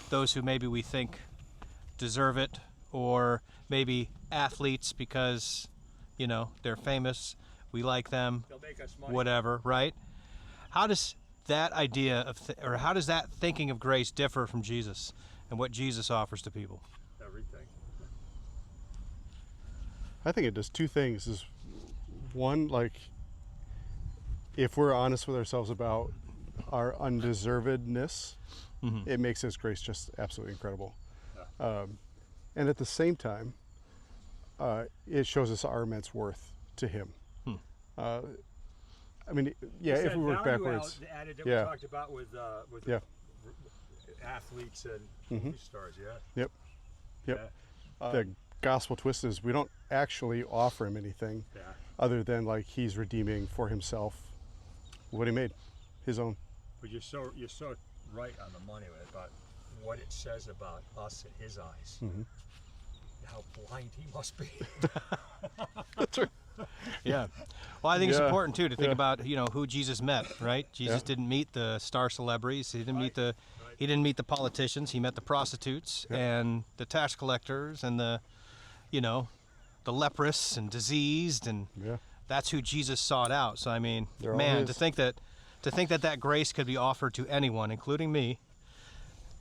those who maybe we think deserve it, or maybe athletes because, you know, they're famous, we like them, They'll make us money. whatever, right? How does that idea of, or how does that thinking of grace differ from Jesus and what Jesus offers to people? Everything. I think it does two things. Is one, like, if we're honest with ourselves about our undeservedness, it makes His grace just absolutely incredible. And at the same time, it shows us our immense worth to Him. I mean, yeah, It's if that we work value backwards, added that Yeah. we talked about with Yeah. athletes and movie stars, yeah. Yep. The gospel twist is we don't actually offer Him anything Yeah. other than like He's redeeming for Himself what He made, His own. But you're so right on the money with it, about what it says about us in His eyes. How blind He must be. That's right. Yeah. Well, I think it's Yeah. important too to think Yeah. about, you know, who Jesus met, right? Jesus didn't meet the star celebrities. He didn't meet the politicians. He met the prostitutes and the tax collectors and the, you know, the leprous and diseased, and Yeah. that's who Jesus sought out. So I mean, They're all man, his. to think that grace could be offered to anyone, including me,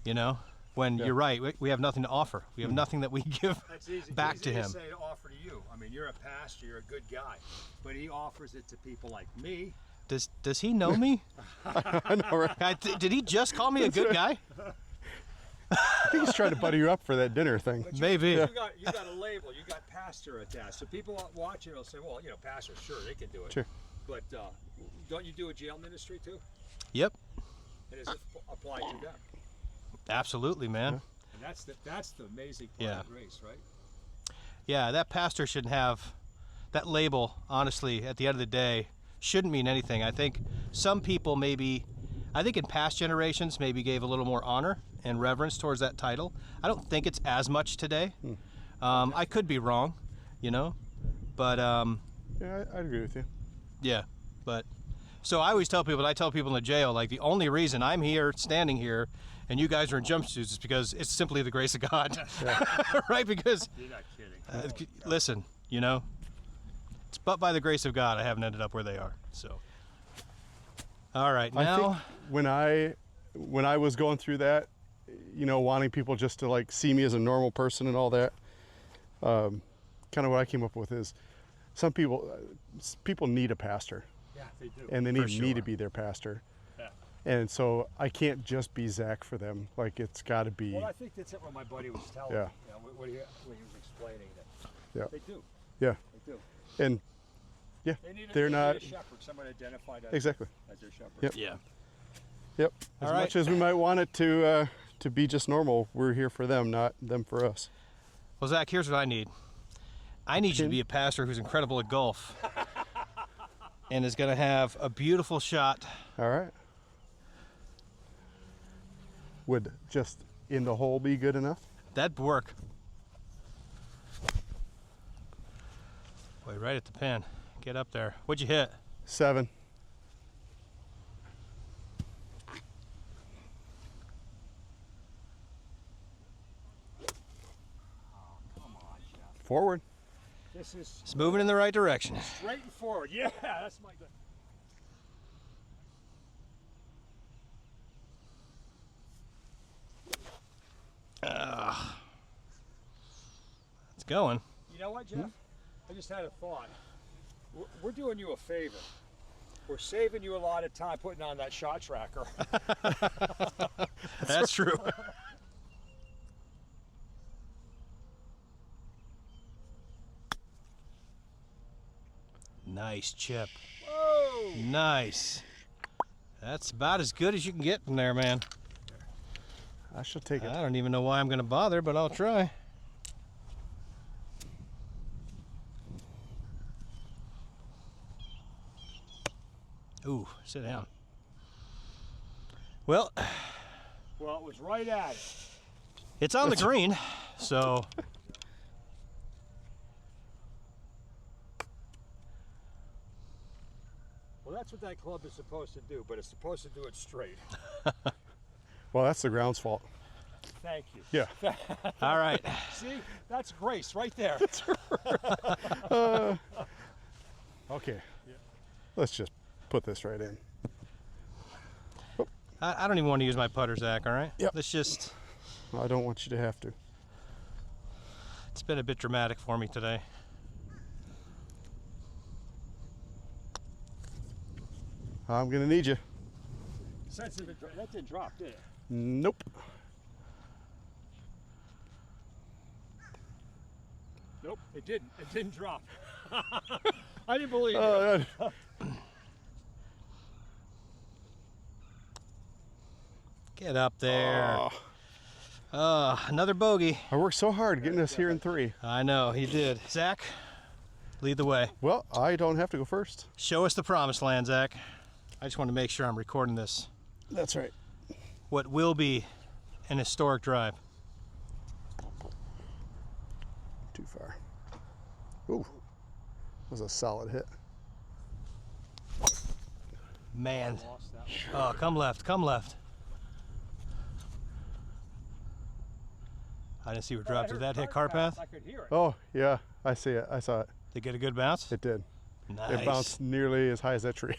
you know, when you're right, we have nothing to offer. We have nothing that we give That's easy, back easy to Him. say to offer to you. I mean, you're a pastor, you're a good guy, but He offers it to people like me. Does He know me? I know, right? Did He just call me a good guy? I think He's trying to butter you up for that dinner thing. But Maybe. You got a label. You got pastor attached. So people watching will say, well, you know, pastor, sure, they can do it. Sure. But don't you do a jail ministry too? Yep. And does it apply to them? Absolutely, man. And that's the amazing part Yeah. of grace, right? Yeah, that pastor shouldn't have that label. Honestly, at the end of the day, shouldn't mean anything. I think some people I think in past generations maybe gave a little more honor and reverence towards that title. I don't think it's as much today. I could be wrong, you know, but Yeah, I agree with you. yeah, but so I always tell people, I tell people in the jail, like, the only reason I'm here, standing here, and you guys are in jumpsuits is because it's simply the grace of God, right? Because You're not kidding. listen, you know, it's but by the grace of God I haven't ended up where they are. So, all right, I now think when I was going through that, you know, wanting people just to like see me as a normal person and all that, kind of what I came up with is some people need a pastor, Yeah, they do. and they For need me sure. to be their pastor. Yeah. And so I can't just be Zach for them. Like, it's got to be. Well, I think that's what my buddy was telling Yeah. me. You know, when he was explaining that. Yeah. They do. Yeah. They do. And yeah, They need they're not a shepherd, someone identified as, exactly. as their shepherd. Yep. yeah, Yep. All As right. much as we might want it to be just normal, we're here for them, not them for us. well, Zach, here's what I need. I need you to be a pastor who's incredible at golf and is going to have a beautiful shot. All right. Would just in the hole be good enough? That'd work. Boy, right at the pin. Get up there. What'd you hit? 7. Come on, Jeff. Forward. This is It's moving in the right direction. straight and forward. Yeah, that's my good. It's going. You know what, Jeff? I just had a thought. We're doing you a favor. We're saving you a lot of time putting on that shot tracker. That's true. Nice chip. Whoa! Nice. That's about as good as you can get from there, man. I shall take it. I don't even know why I'm going to bother, but I'll try. Ooh, sit down. Well, it was right at it. it's on the green, so Well, that's what that club is supposed to do, but it's supposed to do it straight. Well, that's the ground's fault. Thank you. Yeah. all right. See, that's grace right there. Okay. Let's just put this right in. I don't even want to use my putter, Zach, all right? Yep. Let's just, I don't want you to have to. it's been a bit dramatic for me today. I'm gonna need you. Sensitive. That didn't drop, did it? Nope. Nope, it didn't. It didn't drop. I didn't believe it. Get up there. Oh, Another bogey. I worked so hard getting us here in 3. I know, he did. Zach, lead the way. Well, I don't have to go first. Show us the promised land, Zach. I just want to make sure I'm recording this. That's right. What will be an historic drive. Too far. Ooh, that was a solid hit. Man. Oh, come left, come left. I didn't see where it dropped. Did that hit car path? I could hear it. Oh, yeah, I see it. I saw it. Did it get a good bounce? It did. Nice. It bounced nearly as high as that tree.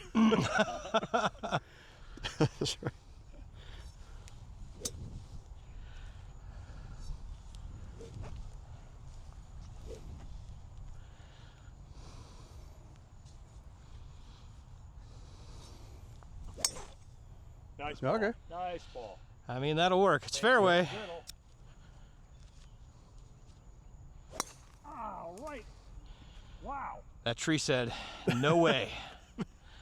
That's right. Nice ball. Okay. Nice ball. I mean, that'll work. It's fairway. Oh, right. Wow. That tree said, no way.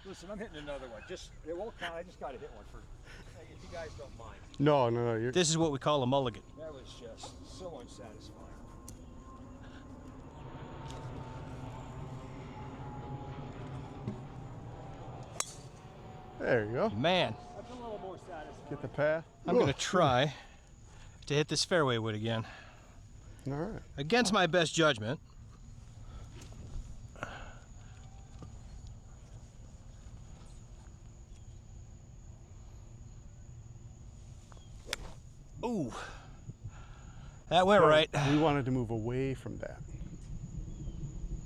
Listen, I'm hitting another one. It won't count. I just got to hit one if you guys don't mind. No, no, no. You're, This is what we call a mulligan. That was just so unsatisfying. there you go. Man, That's a little more satisfying. Get the path. I'm going to try to hit this fairway wood again. All right. Against my best judgment. Ooh. That went right. We wanted to move away from that.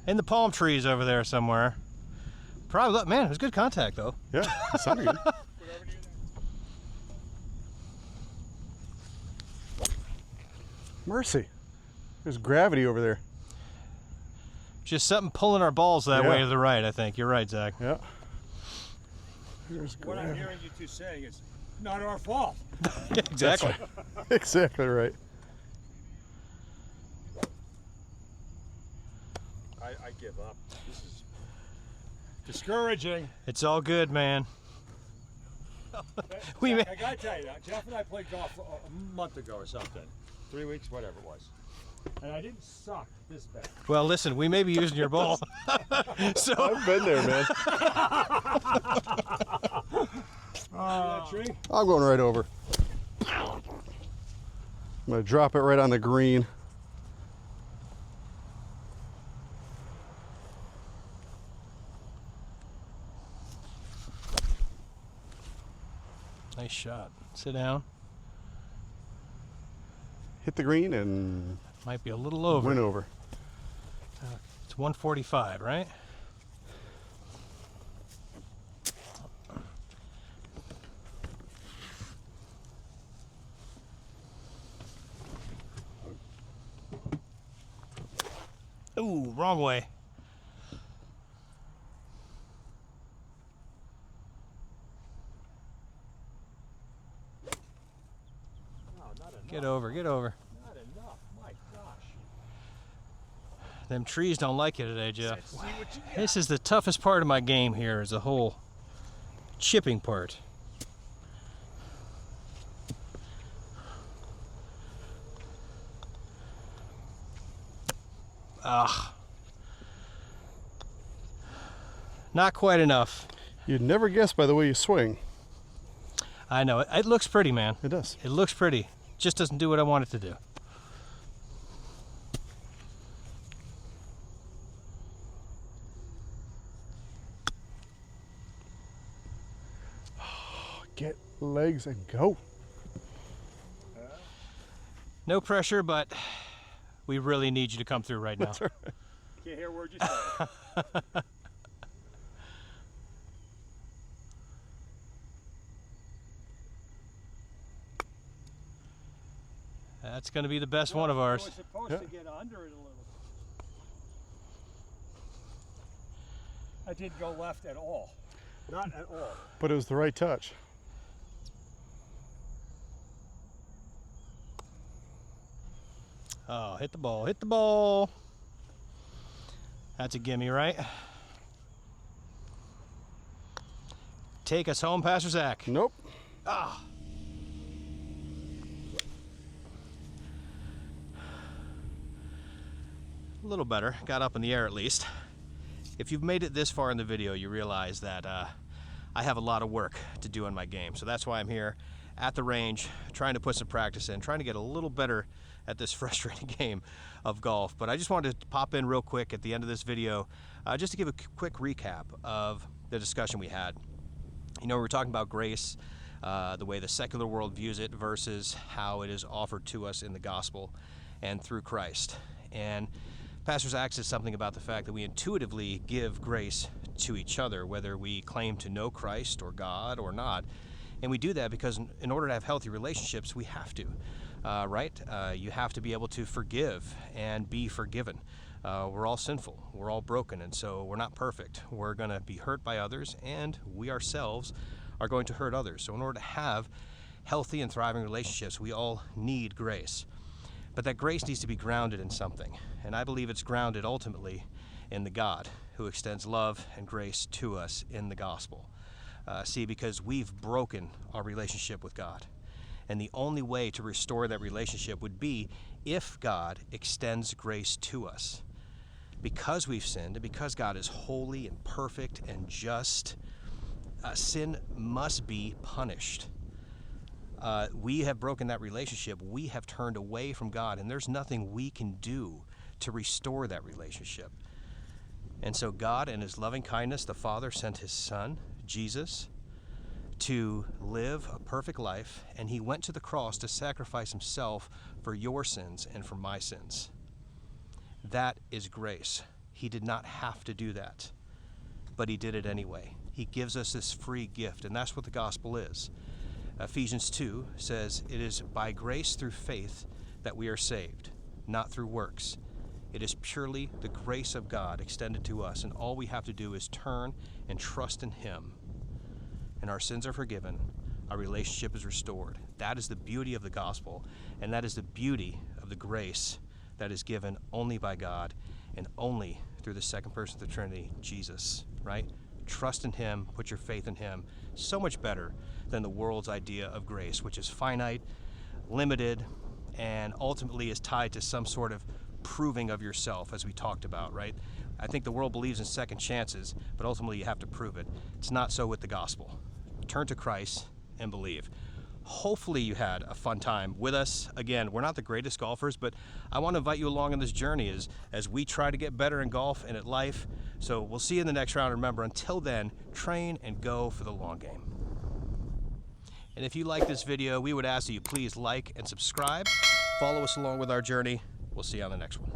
In the palm trees over there somewhere. Probably, man, it was good contact though. Yeah, it sounded good. Mercy. There's gravity over there. Just something pulling our balls that Yeah. way to the right, I think. You're right, Zach. Yeah. There's What I'm gravity. hearing you two saying is not our fault. Exactly. Exactly right. I give up. This is discouraging. It's all good, man. We Jack, may- I gotta tell you that Jeff and I played golf a month ago or something. 3 weeks, whatever it was. And I didn't suck this bad. Well, listen, we may be using your ball. So I've been there, man. That tree? I'm going right over. I'm going to drop it right on the green. nice shot. Sit down. Hit the green and Might be a little over. went over. It's 145, right? Ooh, wrong way. No, not enough. Get over, get over. Not enough. My gosh. Them trees don't like you today, Jeff. See what you got. This is the toughest part of my game here as a hole. chipping part. Ah, not quite enough. You'd never guess by the way you swing. I know, it looks pretty, man. It does. It looks pretty. Just doesn't do what I want it to do. Get legs and go. No pressure, but we really need you to come through right now. That's right. Can't hear a word you say. That's going to be the best one of ours. We're supposed to get under it a little. I didn't go left at all. Not at all. But it was the right touch. Oh, hit the ball, hit the ball. That's a gimme, right? Take us home, Pastor Zach. Nope. Ah. A little better, got up in the air at least. If you've made it this far in the video, you realize that I have a lot of work to do on my game. So that's why I'm here at the range, trying to put some practice in, trying to get a little better at this frustrating game of golf. But I just wanted to pop in real quick at the end of this video, just to give a quick recap of the discussion we had. You know, we were talking about grace, the way the secular world views it versus how it is offered to us in the gospel and through Christ. And Pastor Zach says something about the fact that we intuitively give grace to each other, whether we claim to know Christ or God or not. And we do that because in order to have healthy relationships, we have to, right? You have to be able to forgive and be forgiven. We're all sinful, we're all broken, and so we're not perfect. We're going to be hurt by others, and we ourselves are going to hurt others. So in order to have healthy and thriving relationships, we all need grace. But that grace needs to be grounded in something, and I believe it's grounded ultimately in the God who extends love and grace to us in the gospel. See, because we've broken our relationship with God, and the only way to restore that relationship would be if God extends grace to us. Because we've sinned, and because God is holy and perfect and just, sin must be punished. We have broken that relationship. We have turned away from God, and there's nothing we can do to restore that relationship. And so God, in his loving kindness, the Father sent his Son, Jesus, to live a perfect life, and he went to the cross to sacrifice himself for your sins and for my sins. That is grace. He did not have to do that, but he did it anyway. He gives us this free gift, and that's what the gospel is. Ephesians 2 says, "It is by grace through faith that we are saved, not through works. It is purely the grace of God extended to us, and all we have to do is turn and trust in him, and our sins are forgiven, our relationship is restored." That is the beauty of the gospel, and that is the beauty of the grace that is given only by God and only through the second person of the Trinity, Jesus, right? Trust in him, put your faith in him. So much better than the world's idea of grace, which is finite, limited, and ultimately is tied to some sort of proving of yourself, as we talked about, right? I think the world believes in second chances, but ultimately you have to prove it. It's not so with the gospel. Turn to Christ and believe. Hopefully you had a fun time with us. Again, we're not the greatest golfers, but I want to invite you along on this journey as we try to get better in golf and at life. So we'll see you in the next round. Remember, until then, train and go for the long game. And if you like this video, we would ask that you please like and subscribe. Follow us along with our journey. We'll see you on the next one.